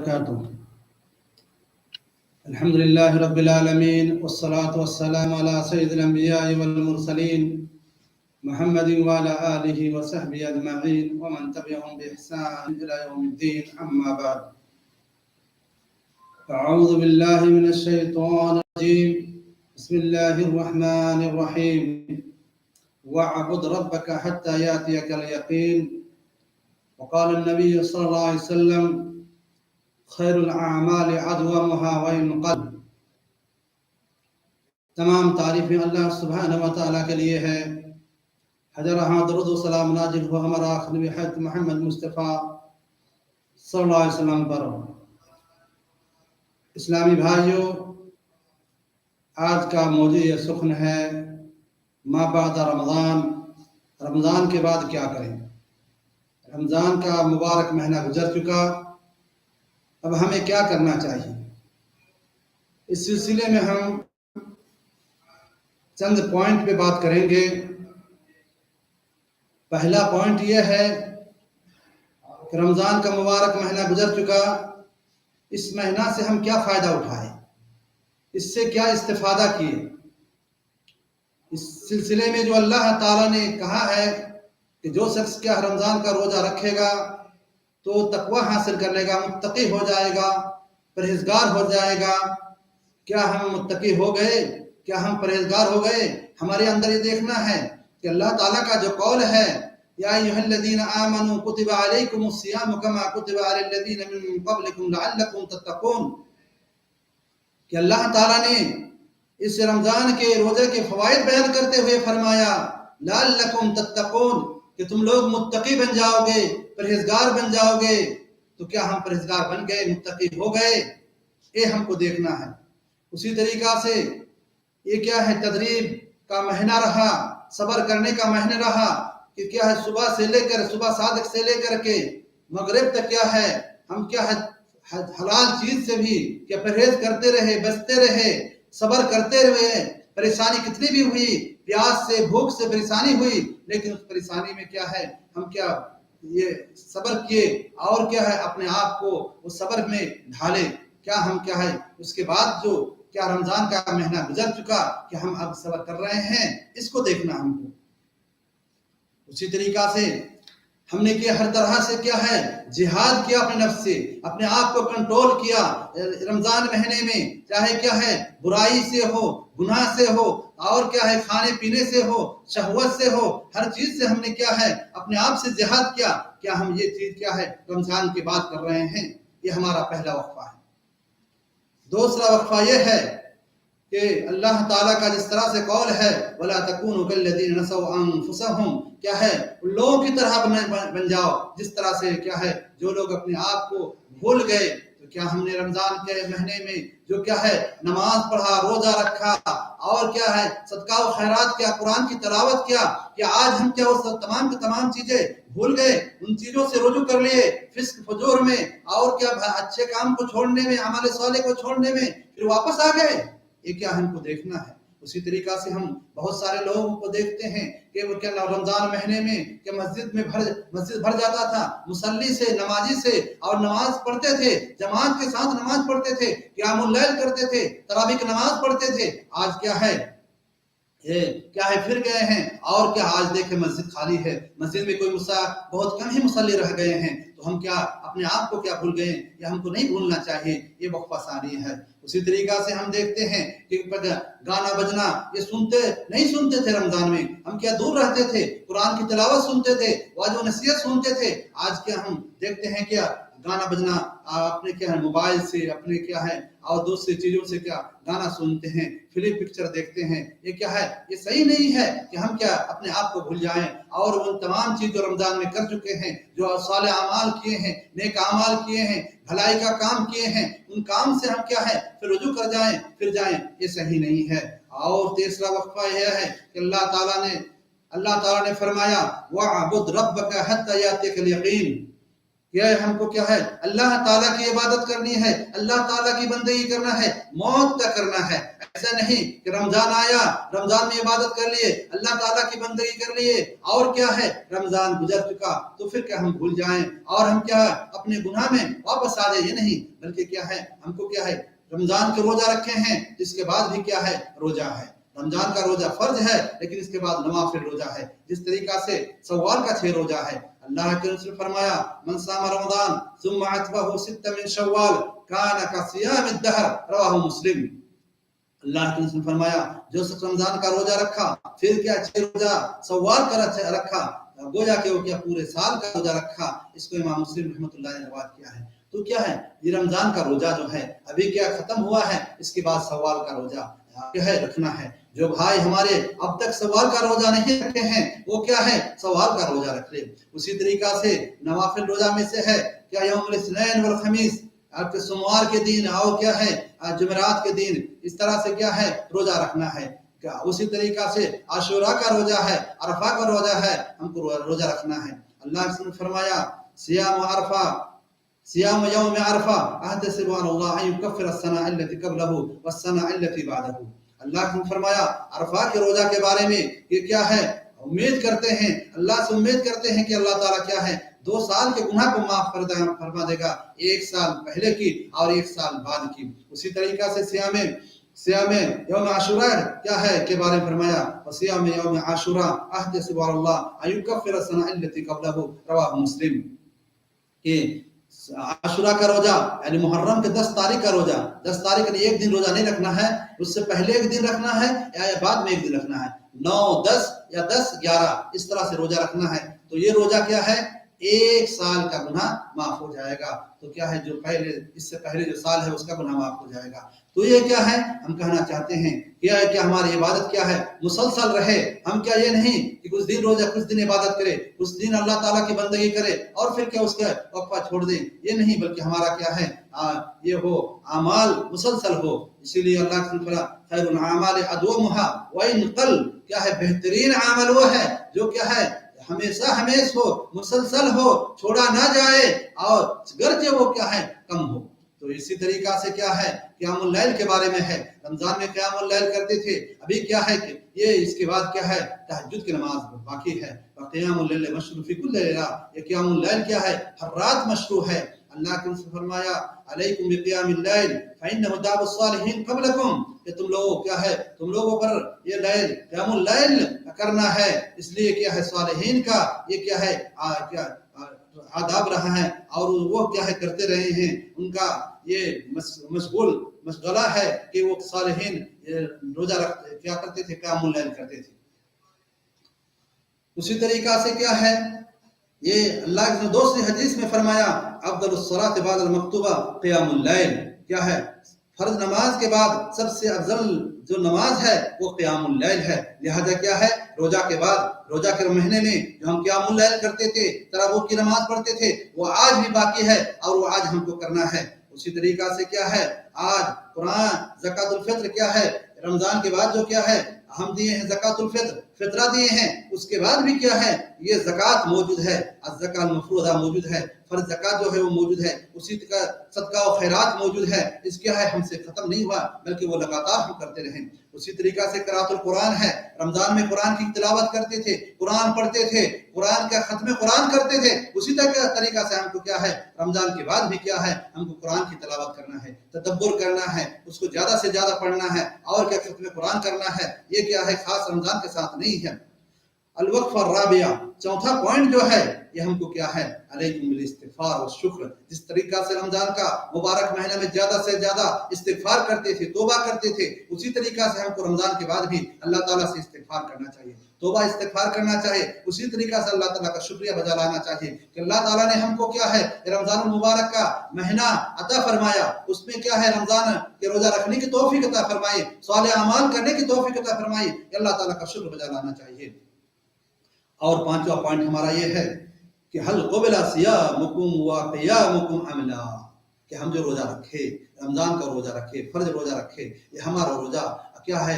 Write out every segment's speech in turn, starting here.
وبركاته. الحمد لله رب العالمين، والصلاة والسلام على سيد الأنبياء والمرسلين محمد وعلى آله وصحبه أجمعين ومن تبعهم بإحسان إلى يوم الدين. أما بعد، أعوذ بالله من الشيطان الرجيم. بسم الله الرحمن الرحيم. واعبد ربك حتى يأتيك اليقين. وقال النبي صلى الله عليه وسلم: خیر الاعمال ادومها وان قل. تمام تعریفیں اللہ سبحانہ و تعالیٰ کے لیے ہے. ہزارہ درود و سلام نازل ہو ہمارا آخری نبی حضرت محمد مصطفیٰ صلی اللہ علیہ وسلم پر. اسلامی بھائیوں، آج کا موضوع سخن ہے ما بعد رمضان. رمضان کے بعد کیا کریں؟ رمضان کا مبارک مہینہ گزر چکا، اب ہمیں کیا کرنا چاہیے؟ اس سلسلے میں ہم چند پوائنٹ پہ بات کریں گے. پہلا پوائنٹ یہ ہے کہ رمضان کا مبارک مہینہ گزر چکا، اس مہینہ سے ہم کیا فائدہ اٹھائے، اس سے کیا استفادہ کیے. اس سلسلے میں جو اللہ تعالیٰ نے کہا ہے کہ جو شخص کیا رمضان کا روزہ رکھے گا تو تقوی حاصل کر لے گا، متقی ہو جائے گا، پرہیزگار ہو جائے گا. کیا ہم متقی ہو گئے؟ کیا ہم پرہیزگار ہو گئے؟ ہمارے اندر یہ دیکھنا ہے کہ اللہ تعالیٰ کا جو قول ہے یا ایھا الذین آمنوا کتب علیکم الصیام کما کتب علی الذین من قبلکم لعلکم تتقون، کہ اللہ تعالیٰ نے اس رمضان کے روزے کے فوائد بیان کرتے ہوئے فرمایا لعلکم تتقون، کہ تم لوگ متقی بن جاؤ گے، پرہیزگار بن جاؤ گے. تو کیا ہم پرہیزگار بن گئے، متقی ہو گئے؟ یہ ہم کو دیکھنا ہے. اسی طریقہ سے یہ کیا ہے، تدریب کا مہینہ رہا، صبر کرنے کا مہینہ رہا، کہ کیا ہے صبح سے لے کر صبح صادق سے لے کر کے مغرب تک کیا ہے ہم کیا ہے حلال چیز سے بھی کیا پرہیز کرتے رہے، بچتے رہے، صبر کرتے رہے. پریشانی کتنی بھی ہوئی، پیاس سے بھوک سے پریشانی ہوئی، لیکن اس پریشانی میں کیا ہے ہم کیا یہ صبر کیے اور کیا ہے اپنے آپ کو اس صبر میں ڈھالے. کیا ہم کیا ہے اس کے بعد جو کیا رمضان کا مہینہ گزر چکا کہ ہم اب صبر کر رہے ہیں، اس کو دیکھنا ہم کو. اسی طریقہ سے ہم نے کیا ہر طرح سے کیا ہے جہاد کیا، اپنے نفس سے اپنے آپ کو کنٹرول کیا. رمضان مہینے میں چاہے کیا ہے برائی سے ہو، گناہ سے ہو، اور کیا ہے کھانے پینے سے ہو، شہوت سے ہو، ہر چیز سے ہم نے کیا ہے اپنے آپ سے جہاد کیا. کیا ہم یہ چیز کیا ہے رمضان کی بات کر رہے ہیں؟ یہ ہمارا پہلا وقفہ ہے. دوسرا وقفہ یہ ہے کہ اللہ تعالیٰ کا جس طرح سے قول ہے وَلَا تَكُونُوا كَالَّذِينَ نَسَوْا أَنفُسَهُمْ، کیا ہے ان لوگوں کی طرح بن جاؤ جس طرح سے کیا ہے جو لوگ اپنے آپ کو بھول گئے. تو کیا ہم نے رمضان کے مہینے میں جو کیا ہے نماز پڑھا، روزہ رکھا، اور کیا ہے صدقہ و خیرات کیا، قرآن کی تلاوت کیا، کہ آج ہم کیا وہ تمام کی تمام چیزیں بھول گئے، ان چیزوں سے رجوع کر لیے فسق فجور میں، اور کیا اچھے کام کو چھوڑنے میں، اعمال صالح کو چھوڑنے میں پھر واپس آ گئے؟ یہ کیا ہم کو دیکھنا ہے. اسی طریقہ سے ہم بہت سارے لوگوں کو دیکھتے ہیں کہ وہ کیا رمضان مہینے میں کہ مسجد بھر جاتا تھا، مصلی سے، نمازی سے، اور نماز پڑھتے تھے، جماعت کے ساتھ نماز پڑھتے تھے، قیام اللیل کرتے تھے، تراویح کی نماز پڑھتے تھے. آج کیا ہے پھر گئے ہیں اور کیا آج دیکھیں مسجد خالی ہے، مسجد میں کوئی بہت کم ہی مصلی رہ گئے ہیں. تو ہم کیا اپنے آپ کو کیا بھول گئے؟ یہ ہم کو نہیں بھولنا چاہیے، یہ وقفہ ثانی ہے. اسی طریقہ سے ہم دیکھتے ہیں کہ گانا بجنا یہ نہیں سنتے تھے رمضان میں. ہم کیا دور رہتے تھے، قرآن کی تلاوت سنتے تھے، واعظ و نصیحت سنتے تھے. آج کیا ہم دیکھتے ہیں کیا گانا بجنا اپنے کیا ہے موبائل سے، اپنے کیا ہے اور دوسری چیزوں سے کیا گانا سنتے ہیں، فلم پکچر دیکھتے ہیں. یہ کیا ہے، یہ صحیح نہیں ہے کہ ہم کیا اپنے آپ کو بھول جائیں اور ان تمام چیز جو رمضان میں کر چکے ہیں، جو صالح اعمال کیے ہیں، نیک اعمال کیے ہیں، بھلائی کا کام کیے ہیں، ان کام سے ہم کیا ہے پھر رجوع کر جائیں، پھر جائیں. یہ صحیح نہیں ہے. اور تیسرا وقفہ یہ ہے کہ اللہ تعالیٰ نے فرمایا وَاعْبُدْ رَبَّكَ حَتَّى يَأْتِيَكَ الْيَقِينُ، کیا ہے ہم کو کیا ہے اللہ تعالیٰ کی عبادت کرنی ہے, اللہ تعالیٰ کی بندگی کرنا ہے, موت تک کرنا ہے. ایسا نہیں کہ رمضان آیا, رمضان میں عبادت کر لیے, اللہ تعالیٰ کی بندگی کر لیے, اور کیا ہے رمضان گزر چکا تو پھر کیا ہم بھول جائیں اور ہم کیا اپنے گناہ میں واپس آ جائیں. یہ نہیں, بلکہ کیا ہے ہم کو کیا ہے رمضان کے روزہ رکھے ہیں, اس کے بعد بھی کیا ہے روزہ ہے. رمضان کا روزہ فرض ہے, لیکن اس کے بعد نوافل روزہ ہے. جس طریقہ سے سوال کا 6 روزہ ہے. اللہ کے رسول نے فرمایا من صام رمضان ثم عتبه 6 من شوال كان كصيام الدهر, رواہ مسلم. اللہ کے رسول نے فرمایا جو شخص رمضان کا روزہ رکھا پھر کیا 6 روزہ سوال کا رکھا, گویا کہ وہ کیا پورے سال کا روزہ رکھا. اس کو امام مسلم رحمۃ اللہ نے روایت کیا ہے. تو کیا ہے یہ رمضان کا روزہ جو ہے ابھی کیا ختم ہوا ہے, اس کے بعد سوال کا روزہ کیا ہے رکھنا ہے. جو بھائی ہمارے اب تک سوال کا روزہ نہیں رکھے ہیں وہ کیا ہے سوال کا روزہ رکھ لے. اسی طریقہ سے نوافل روزہ میں سے ہے کیا یوم الاثنین والخمیس, آپ کے سوموار کے دن اور کیا ہے جمعرات کے دن, اس طرح سے کیا ہے روزہ رکھنا ہے. اسی طریقہ سے عاشوراء کا روزہ ہے, عرفہ کا روزہ ہے, ہم کو روزہ رکھنا ہے. اللہ نے فرمایا صیام عرفہ صيام يوم عرفة أحتسب على الله أن يكفر السنة التي قبله والسنة التي بعده. اللہ نے فرمایا عرفہ کے روزہ کے بارے میں کہ کیا ہے امید کرتے ہیں, اللہ سے امید کرتے ہیں کہ اللہ تعالیٰ کیا ہے 2 سال کے گناہ کو معاف فرما دے گا, 1 سال پہلے کی اور 1 سال بعد کی. اسی طریقہ سے صیام یوم عاشوراء کیا ہے کے بارے میں فرمایا وصيام يوم عاشوراء أحتسب على الله أن يكفر السنة التي قبله, رواہ مسلم. کہ عاشوراء کا روزہ یعنی محرم کے 10 تاریخ کا روزہ, 10 تاریخ یعنی ایک دن روزہ نہیں رکھنا ہے, اس سے پہلے ایک دن رکھنا ہے یا بعد میں ایک دن رکھنا ہے, 9, 10 یا 10, 11 اس طرح سے روزہ رکھنا ہے. تو یہ روزہ کیا ہے 1 سال کا گناہ معاف ہو جائے گا. تو کیا ہے جو پہلے اس سے پہلے جو سال ہے اس کا گناہ معاف ہو جائے گا. تو یہ کیا ہے ہم کہنا چاہتے ہیں کیا ہے کہ ہماری عبادت کیا ہے مسلسل رہے. ہم کیا یہ نہیں کہ کچھ دن روزہ کچھ دن عبادت کرے, کچھ دن اللہ تعالیٰ کی بندگی کرے اور پھر کیا اس کا وقفہ چھوڑ دیں, یہ نہیں, بلکہ ہمارا کیا ہے یہ ہو اعمال مسلسل ہو. اسی لیے اللہ کی فرمایا خیر الاعمال ادومها وان قل, کیا ہے بہترین عمل وہ ہے جو کیا ہے ہمیشہ ہو, مسلسل ہو, چھوڑا نہ جائے اور گرچہ وہ کیا ہے کم ہو. تو اسی طریقہ سے کیا ہے قیام اللیل کے بارے میں ہے. رمضان میں قیام اللیل کرتے تھے, ابھی کیا ہے کہ یہ اس کے بعد کیا ہے تہجد کی نماز باقی ہے. قیام اللیل مشروع فی کل لیلہ, یہ قیام اللیل کیا ہے ہر رات مشروع ہے. اللہ نے فرمایا علیکم بقیام اللیل فإنہ داب الصالحین قبلکم, کہ تم لوگوں کیا ہے تم لوگوں پر یہ لیل قیام اللیل کرنا ہے, اس لیے کیا ہے صالحین کا یہ کیا ہے آداب رہا ہے اور وہ کیا ہے کرتے رہے ہیں. ان کا یہ مشغلہ ہے کہ وہ صالحین روزہ رکھتے کیا کرتے تھے قیام اللیل کرتے تھے. اسی طریقہ سے کیا ہے یہ اللہ نے دوسری حدیث میں فرمایا افضل الصلاۃ بعد المکتوبہ قیام اللیل, کیا ہے فرض نماز کے بعد سب سے افضل جو نماز ہے وہ قیام اللیل ہے. لہذا کیا ہے روزہ کے بعد روزہ کے مہینے میں جو ہم قیام اللیل کرتے تھے تراویح کی نماز پڑھتے تھے وہ آج بھی باقی ہے اور وہ آج ہم کو کرنا ہے. اسی طریقہ سے کیا ہے آج قرآن زکوٰۃ الفطر کیا ہے رمضان کے بعد جو کیا ہے ہم دیے ہیں زکوٰۃ الفطر, فطرہ دیے ہیں, اس کے بعد بھی کیا ہے یہ زکوٰۃ موجود ہے, الزکوٰۃ المفروضہ موجود ہے, فرض زکوٰۃ جو ہے وہ موجود ہے, اسی طرح صدقہ و خیرات موجود ہے. اس کیا ہے ہم سے ختم نہیں ہوا بلکہ وہ لگاتار ہم کرتے رہیں. اسی طریقہ سے قرأت القرآن ہے, رمضان میں قرآن کی تلاوت کرتے تھے, قرآن پڑھتے تھے, قرآن کا ختم قرآن کرتے تھے. اسی طریقہ سے ہم کو کیا ہے رمضان کے بعد بھی کیا ہے ہم کو قرآن کی تلاوت کرنا ہے, تدبر کرنا ہے, اس کو زیادہ سے زیادہ پڑھنا ہے اور کیا ختم قرآن کرنا ہے. یہ کیا ہے خاص رمضان کے ساتھ نہیں ہے. الوقفہ الرابعہ, چوتھا پوائنٹ جو ہے یہ ہم کو کیا ہے علیکم بالاستغفار والشکر. جس طریقہ سے رمضان کا مبارک مہینہ میں زیادہ سے زیادہ استغفار کرتے تھے, توبہ کرتے تھے, اسی طریقہ سے ہم کو رمضان کے بعد بھی اللہ تعالیٰ سے استغفار کرنا چاہیے, توبہ استغفار کرنا چاہیے. اسی طریقہ سے اللہ تعالیٰ کا شکریہ بجا لانا چاہیے کہ اللہ تعالیٰ نے ہم کو کیا ہے رمضان المبارک کا مہینہ عطا فرمایا, اس میں کیا ہے رمضان کے روزہ رکھنے کی توفیق عطا فرمائی, صالح اعمال کرنے کی توفیق عطا فرمائی. اللہ تعالیٰ کا شکر بجا لانا چاہیے. اور 5واں پوائنٹ ہمارا یہ ہے کہ حل قبل صیامکم و قیامکم عملا, کہ ہم جو روزہ رکھے رمضان کا روزہ رکھے فرض روزہ رکھے یہ ہمارا روزہ کیا ہے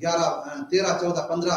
11 13 14 15